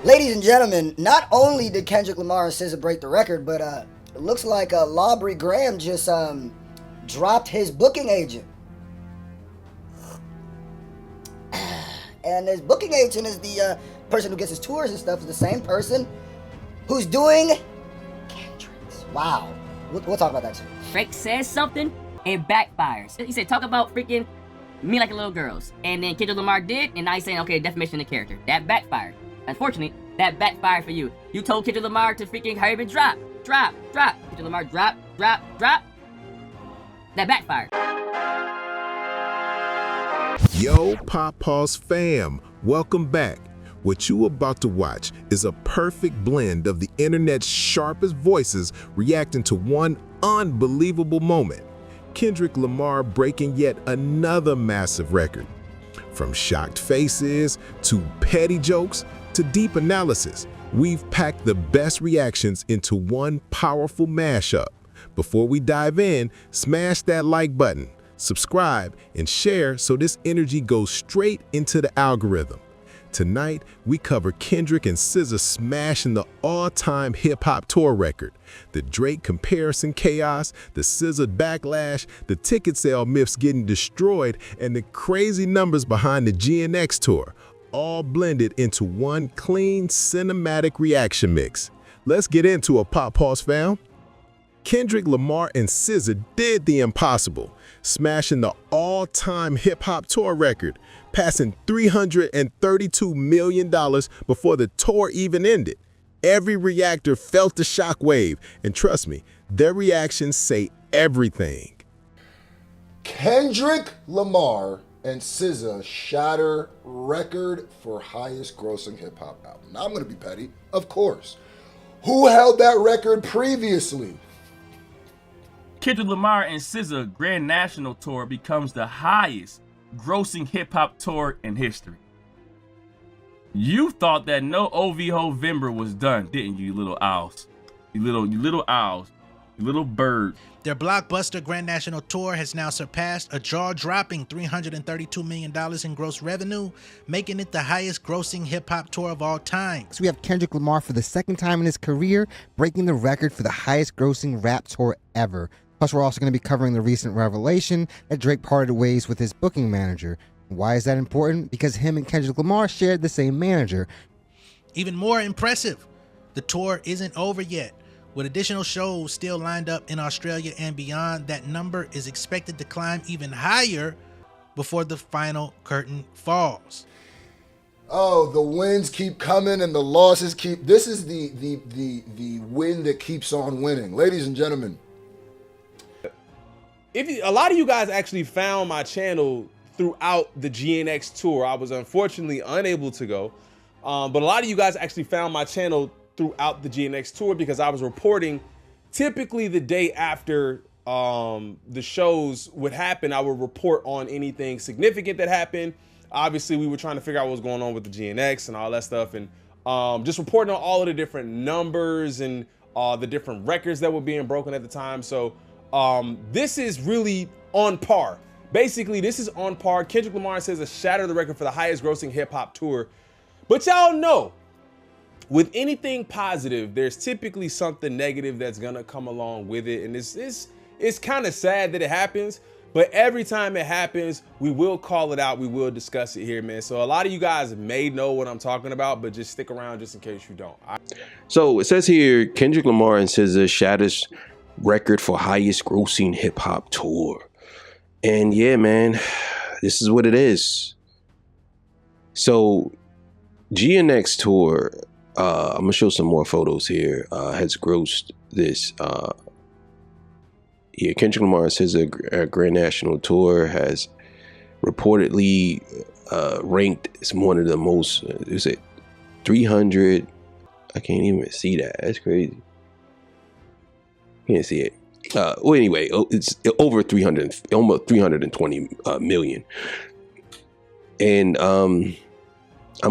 Ladies and gentlemen, not only did Kendrick Lamar and SZA break the record, but it looks like Aubrey Graham just dropped his booking agent. And his booking agent is the person who gets his tours and stuff, is the same person who's doing Kendrick's. Wow. We'll talk about that too. Drake says something, it backfires. He said, talk about freaking me like a little girls. And then Kendrick Lamar did, and now he's saying, okay, defamation of character. That backfired. Unfortunately, that backfired for you. You told Kendrick Lamar to freaking hurry up and drop. Kendrick Lamar, drop. That backfired. Yo, PopPulse fam, welcome back. What you about to watch is a perfect blend of the internet's sharpest voices reacting to one unbelievable moment. Kendrick Lamar breaking yet another massive record. From shocked faces to petty jokes to deep analysis, we've packed the best reactions into one powerful mashup. Before we dive in, smash that like button, subscribe, and share so this energy goes straight into the algorithm. Tonight, we cover Kendrick and SZA smashing the all-time hip-hop tour record, the Drake comparison chaos, the SZA backlash, the ticket sale myths getting destroyed, and the crazy numbers behind the GNX tour, all blended into one clean cinematic reaction mix. Let's get into it, PopPulse fam. Kendrick Lamar and SZA did the impossible, smashing the all-time hip-hop tour record, passing $332 million before the tour even ended. Every reactor felt the shockwave, and trust me, their reactions say everything. Kendrick Lamar and SZA shatter record for highest grossing hip hop album. Now I'm gonna be petty, of course. Who held that record previously? Kendrick Lamar and SZA Grand National Tour becomes the highest grossing hip-hop tour in history. You thought that no OVO-vember was done, didn't you, you little owls? You little owls, you little bird. Their blockbuster Grand National Tour has now surpassed a jaw-dropping $332 million in gross revenue, making it the highest grossing hip-hop tour of all time. So we have Kendrick Lamar for the second time in his career, breaking the record for the highest grossing rap tour ever. Plus, we're also going to be covering the recent revelation that Drake parted ways with his booking manager. Why is that important? Because him and Kendrick Lamar shared the same manager. Even more impressive, the tour isn't over yet. With additional shows still lined up in Australia and beyond, that number is expected to climb even higher before the final curtain falls. Oh, the wins keep coming and the losses keep. This is the win that keeps on winning, ladies and gentlemen. A lot of you guys actually found my channel throughout the GNX tour. I was unfortunately unable to go, but a lot of you guys actually found my channel throughout the GNX tour because I was reporting typically the day after the shows would happen. I would report on anything significant that happened. Obviously, we were trying to figure out what was going on with the GNX and all that stuff, and just reporting on all of the different numbers and the different records that were being broken at the time. So this is really on par. Basically, this is on par. Kendrick Lamar says to shatter the record for the highest grossing hip hop tour. But y'all know, with anything positive, there's typically something negative that's gonna come along with it. And it's kind of sad that it happens, but every time it happens, we will call it out. We will discuss it here, man. So a lot of you guys may know what I'm talking about, but just stick around just in case you don't. So it says here, Kendrick Lamar and SZA shatters record for highest grossing hip hop tour. And yeah, man, this is what it is. So GNX tour, I'm gonna show some more photos here, has grossed this. Yeah, Kendrick Lamar and SZA Grand National Tour has reportedly ranked as one of the most, is it 300? I can't even see that. That's crazy. Can't see it. Well, anyway, it's over 300, almost 320 million. And I'm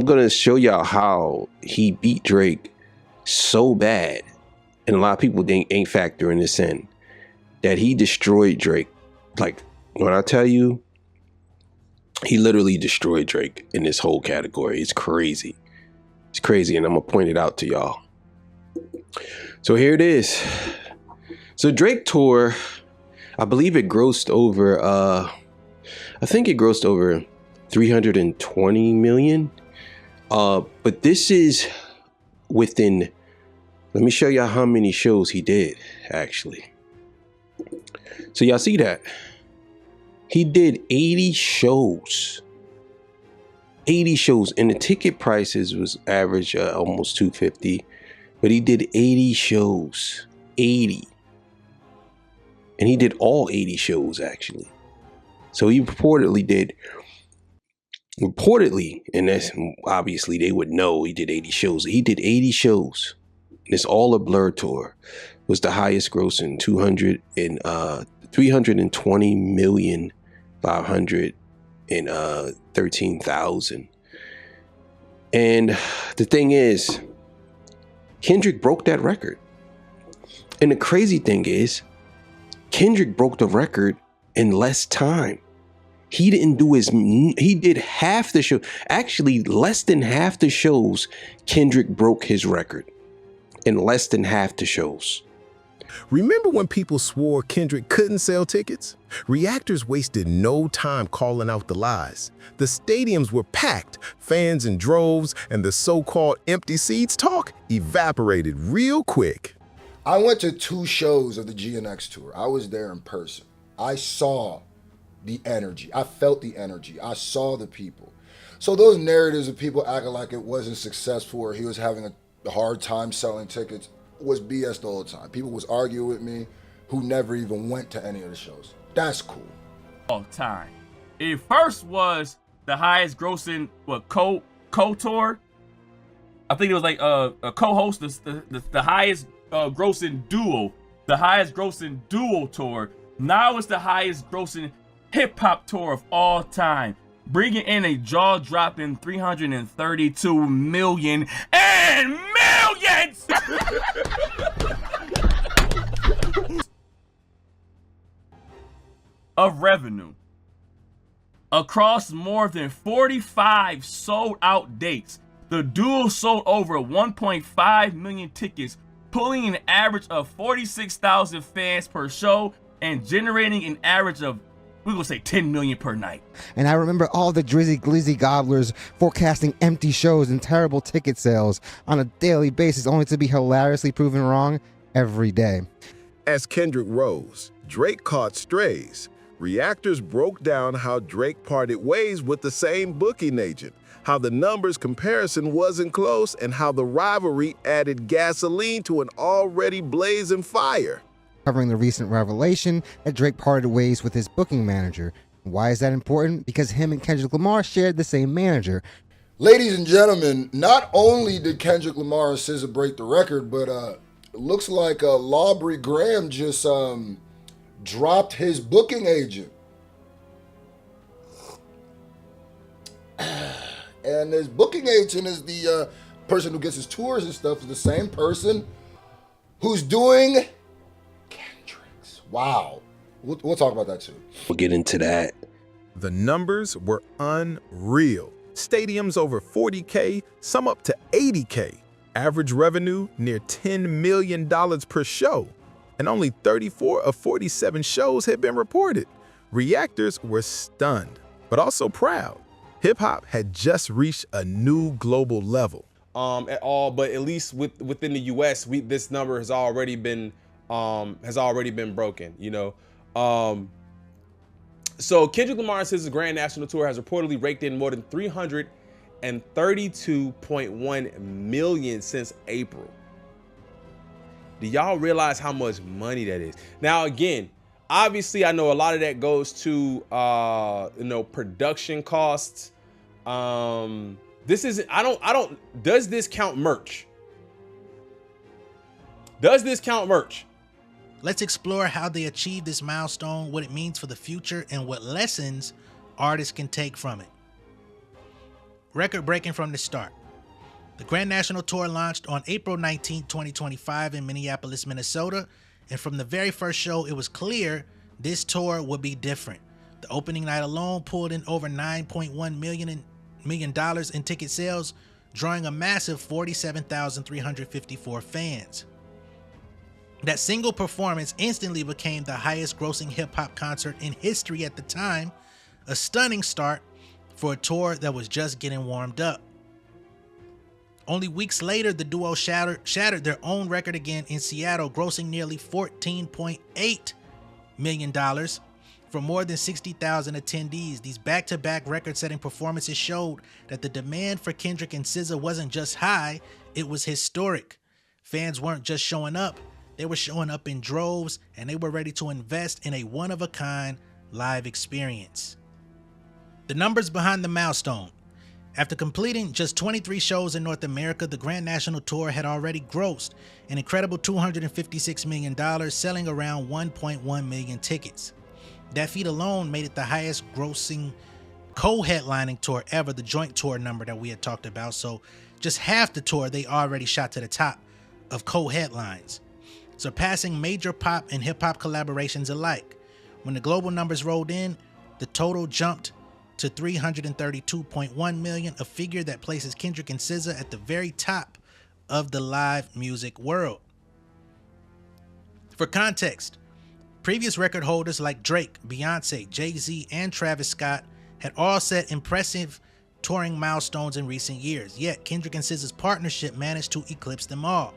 gonna show y'all how he beat Drake so bad, and a lot of people ain't factoring this in, that he destroyed Drake. Like, when I tell you, he literally destroyed Drake in this whole category. It's crazy. It's crazy, and I'm gonna point it out to y'all. So here it is. So Drake tour, I believe it grossed over, I think it grossed over 320 million. But this is within, let me show y'all how many shows he did, actually. So y'all see that? He did 80 shows. 80 shows, and the ticket prices was average almost 250, but he did 80 shows. 80. And he did all 80 shows, actually. So he reportedly, and that's obviously they would know he did 80 shows. He did 80 shows. It's all a Blur tour. Was the highest grossing 320,513,000. And the thing is, Kendrick broke that record. And the crazy thing is, Kendrick broke the record in less time. He did half the show. Actually, less than half the shows, Kendrick broke his record. In less than half the shows. Remember when people swore Kendrick couldn't sell tickets? Reactors wasted no time calling out the lies. The stadiums were packed, fans in droves, and the so-called empty seats talk evaporated real quick. I went to 2 shows of the GNX tour. I was there in person. I saw the energy. I felt the energy. I saw the people. So those narratives of people acting like it wasn't successful or he was having a hard time selling tickets was BS the whole time. People was arguing with me who never even went to any of the shows. That's cool. All time. It first was the highest grossing co-tour. I think it was like a co-host, the highest grossing duo, the highest grossing duo tour. Now it's the highest grossing hip hop tour of all time, bringing in a jaw-dropping 332 million and millions of revenue across more than 45 sold-out dates. The duo sold over 1.5 million tickets, pulling an average of 46,000 fans per show and generating an average of, we will say, 10 million per night. And I remember all the Drizzy Glizzy gobblers forecasting empty shows and terrible ticket sales on a daily basis, only to be hilariously proven wrong every day. As Kendrick rose, Drake caught strays. Reactors broke down how Drake parted ways with the same booking agent, how the numbers comparison wasn't close, and how the rivalry added gasoline to an already blazing fire. Covering the recent revelation that Drake parted ways with his booking manager. Why is that important? Because him and Kendrick Lamar shared the same manager. Ladies and gentlemen, not only did Kendrick Lamar and SZA break the record, but it looks like Aubrey Graham just dropped his booking agent. And his booking agent is the person who gets his tours and stuff, is the same person who's doing Kendrick's. Wow. We'll talk about that too. We'll get into that. The numbers were unreal. Stadiums over 40K, some up to 80K. Average revenue near $10 million per show. And only 34 of 47 shows had been reported. Reactors were stunned, but also proud. Hip-hop had just reached a new global level. But at least within the US, this number has already been broken, you know. So Kendrick Lamar and SZA's Grand National Tour has reportedly raked in more than 332.1 million since April. Do y'all realize how much money that is? Now, again, obviously, I know a lot of that goes to production costs. This isn't. I don't. Does this count merch? Does this count merch? Let's explore how they achieved this milestone, what it means for the future, and what lessons artists can take from it. Record breaking from the start. The Grand National Tour launched on April 19, 2025 in Minneapolis, Minnesota, and from the very first show, it was clear this tour would be different. The opening night alone pulled in over $9.1 million in ticket sales, drawing a massive 47,354 fans. That single performance instantly became the highest grossing hip-hop concert in history at the time, a stunning start for a tour that was just getting warmed up. Only weeks later, the duo shattered their own record again in Seattle, grossing nearly $14.8 million for more than 60,000 attendees. These back-to-back record-setting performances showed that the demand for Kendrick and SZA wasn't just high, it was historic. Fans weren't just showing up, they were showing up in droves, and they were ready to invest in a one-of-a-kind live experience. The numbers behind the milestone. After completing just 23 shows in North America, the Grand National Tour had already grossed an incredible $256 million, selling around 1.1 million tickets. That feat alone made it the highest grossing co-headlining tour ever, the joint tour number that we had talked about. So just half the tour, they already shot to the top of co-headlines, surpassing major pop and hip-hop collaborations alike. When the global numbers rolled in, the total jumped to 332.1 million, a figure that places Kendrick and SZA at the very top of the live music world. For context, previous record holders like Drake, Beyonce, Jay-Z, and Travis Scott had all set impressive touring milestones in recent years, yet Kendrick and SZA's partnership managed to eclipse them all.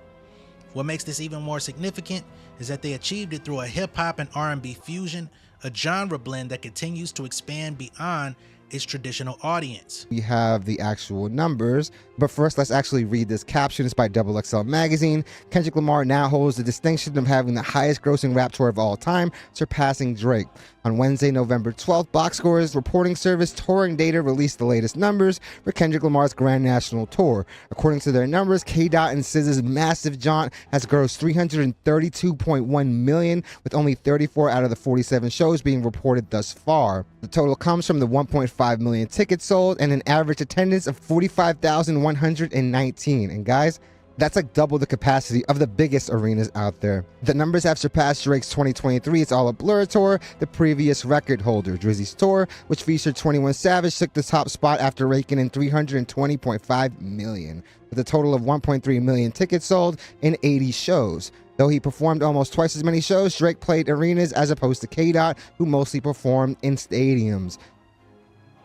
What makes this even more significant is that they achieved it through a hip-hop and R&B fusion, a genre blend that continues to expand beyond its traditional audience. We have the actual numbers, but first let's actually read this caption. It's by XXL Magazine. Kendrick Lamar now holds the distinction of having the highest grossing rap tour of all time, surpassing Drake. On Wednesday, November 12th, Box Score's reporting service Touring Data released the latest numbers for Kendrick Lamar's Grand National Tour. According to their numbers, K-Dot and SZA's massive jaunt has grossed $332.1 million, with only 34 out of the 47 shows being reported thus far. The total comes from the 1.5 million tickets sold and an average attendance of 45,119. And guys, that's like double the capacity of the biggest arenas out there. The numbers have surpassed Drake's 2023 It's All a Blur tour, the previous record holder. Drizzy's tour, which featured 21 Savage, took the top spot after raking in 320.5 million, with a total of 1.3 million tickets sold in 80 shows. Though he performed almost twice as many shows, Drake played arenas as opposed to K-Dot, who mostly performed in stadiums.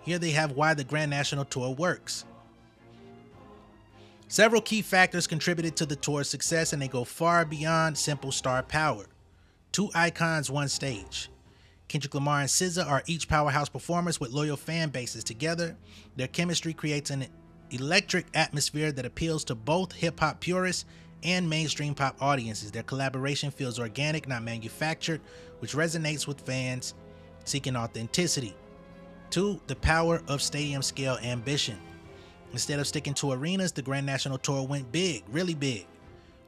Here they have why the Grand National Tour works. Several key factors contributed to the tour's success, and they go far beyond simple star power. Two icons, one stage. Kendrick Lamar and SZA are each powerhouse performers with loyal fan bases. Together, their chemistry creates an electric atmosphere that appeals to both hip-hop purists and mainstream pop audiences. Their collaboration feels organic, not manufactured, which resonates with fans seeking authenticity. 2. The power of stadium-scale ambition. Instead of sticking to arenas, the Grand National Tour went big, really big.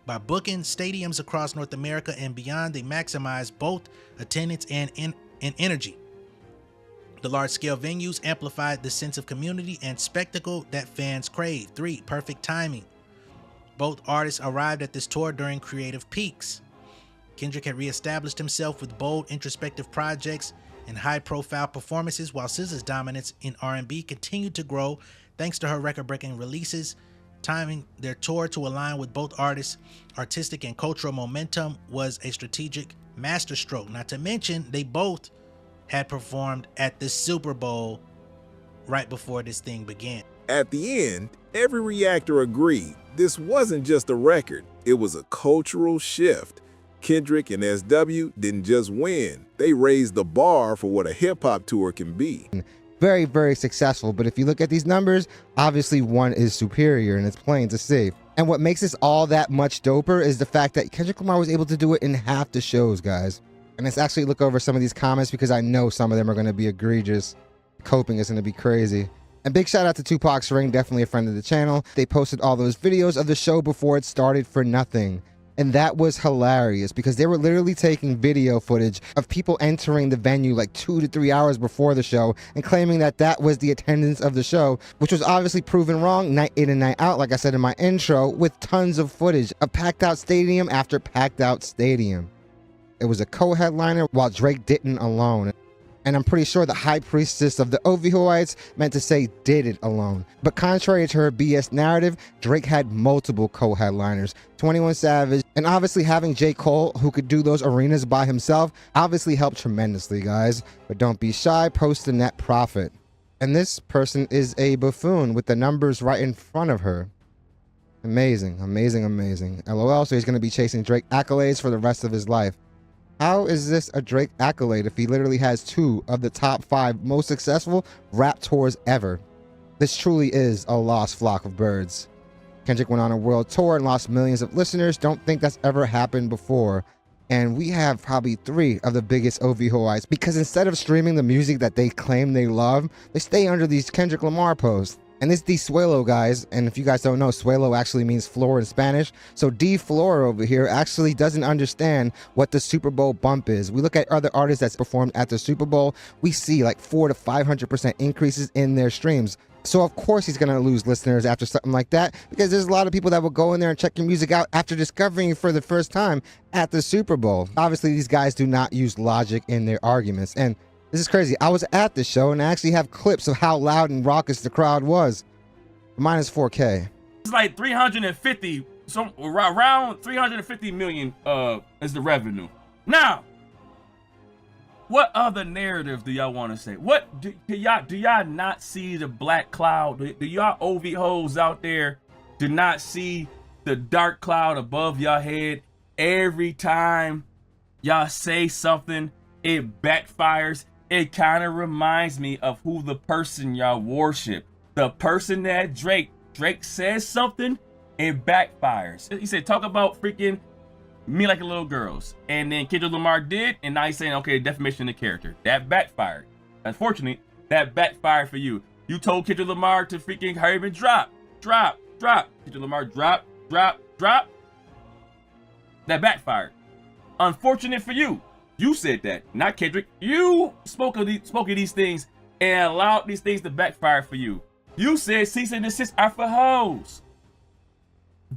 By booking stadiums across North America and beyond, they maximized both attendance and energy. The large-scale venues amplified the sense of community and spectacle that fans crave. 3. Perfect timing. Both artists arrived at this tour during creative peaks. Kendrick had reestablished himself with bold, introspective projects and high-profile performances, while SZA's dominance in R&B continued to grow thanks to her record-breaking releases. Timing their tour to align with both artists' artistic and cultural momentum was a strategic masterstroke. Not to mention, they both had performed at the Super Bowl right before this thing began. At the end, every reactor agreed this wasn't just a record, it was a cultural shift. Kendrick and SW didn't just win, they raised the bar for what a hip-hop tour can be. Very, very successful, but if you look at these numbers, obviously one is superior, and it's plain to see. And what makes this all that much doper is the fact that Kendrick Lamar was able to do it in half the shows, guys. And let's actually look over some of these comments, because I know some of them are going to be egregious. Coping is going to be crazy. And big shout out to Tupac's Ring, definitely a friend of the channel. They posted all those videos of the show before it started for nothing. And that was hilarious, because they were literally taking video footage of people entering the venue like 2 to 3 hours before the show and claiming that that was the attendance of the show, which was obviously proven wrong night in and night out, like I said in my intro, with tons of footage of packed out stadium after packed out stadium. It was a co-headliner while Drake didn't alone. And I'm pretty sure the high priestess of the Ovihoites meant to say did it alone. But contrary to her BS narrative, Drake had multiple co-headliners, 21 Savage, and obviously having J. Cole, who could do those arenas by himself, obviously helped tremendously, guys. But don't be shy, post the net profit. And this person is a buffoon with the numbers right in front of her. Amazing, amazing, amazing. LOL, so he's going to be chasing Drake accolades for the rest of his life. How is this a Drake accolade if he literally has 2 of the top 5 most successful rap tours ever? This truly is a lost flock of birds. Kendrick went on a world tour and lost millions of listeners. Don't think that's ever happened before. And we have probably 3 of the biggest OVHOIs because instead of streaming the music that they claim they love, they stay under these Kendrick Lamar posts. And this D Suelo, guys, and if you guys don't know, Suelo actually means floor in Spanish. So D Floor over here actually doesn't understand what the Super Bowl bump is. We look at other artists that's performed at the Super Bowl, we see like 400 to 500% increases in their streams. So of course he's gonna lose listeners after something like that, because there's a lot of people that will go in there and check your music out after discovering you for the first time at the Super Bowl. Obviously these guys do not use logic in their arguments, and this is crazy. I was at the show and I actually have clips of how loud and raucous the crowd was. Mine is 4K. It's like 350, around 350 million is the revenue. Now, what other narrative do y'all want to say? What do y'all not see the black cloud? Do y'all OV hoes out there do not see the dark cloud above y'all head? Every time y'all say something, it backfires. It kind of reminds me of who the person y'all worship. The person that Drake says something, it backfires. He said, talk about freaking me like a little girls. And then Kendrick Lamar did, and now he's saying, okay, defamation of character. That backfired. Unfortunately, that backfired for you. You told Kendrick Lamar to freaking hurry and drop. Kendrick Lamar drop. That backfired. Unfortunate for you. You said that, not Kendrick. You spoke of these things and allowed these things to backfire for you. You said cease and desist are for hoes.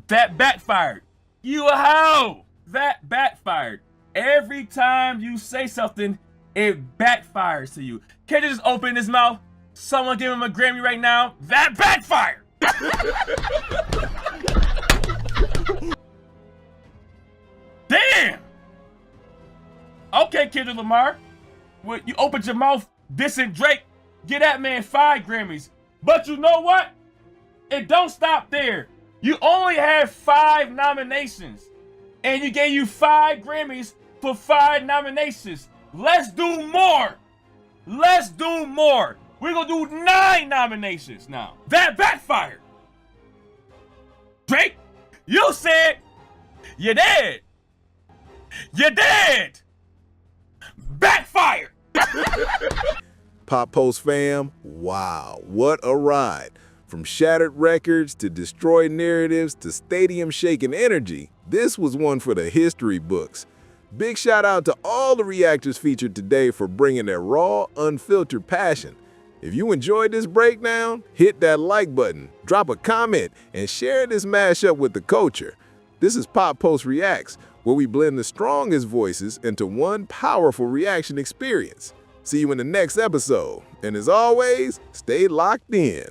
That backfired. You a hoe. That backfired. Every time you say something, it backfires to you. Kendrick just open his mouth. Someone give him a Grammy right now. That backfired. Damn. Okay, Kendrick Lamar, when you opened your mouth dissing Drake, get that man 5 Grammys. But you know what? It don't stop there. You only have 5 nominations, and you gave you 5 Grammys for 5 nominations. Let's do more. Let's do more. We're gonna do 9 nominations now. That backfired. Drake, you said you're dead. You're dead. Backfire! PopPulse fam, wow, what a ride. From shattered records to destroyed narratives to stadium shaking energy, this was one for the history books. Big shout out to all the reactors featured today for bringing their raw, unfiltered passion. If you enjoyed this breakdown, hit that like button, drop a comment, and share this mashup with the culture. This is PopPulse Reacts, where we blend the strongest voices into one powerful reaction experience. See you in the next episode, and as always, stay locked in.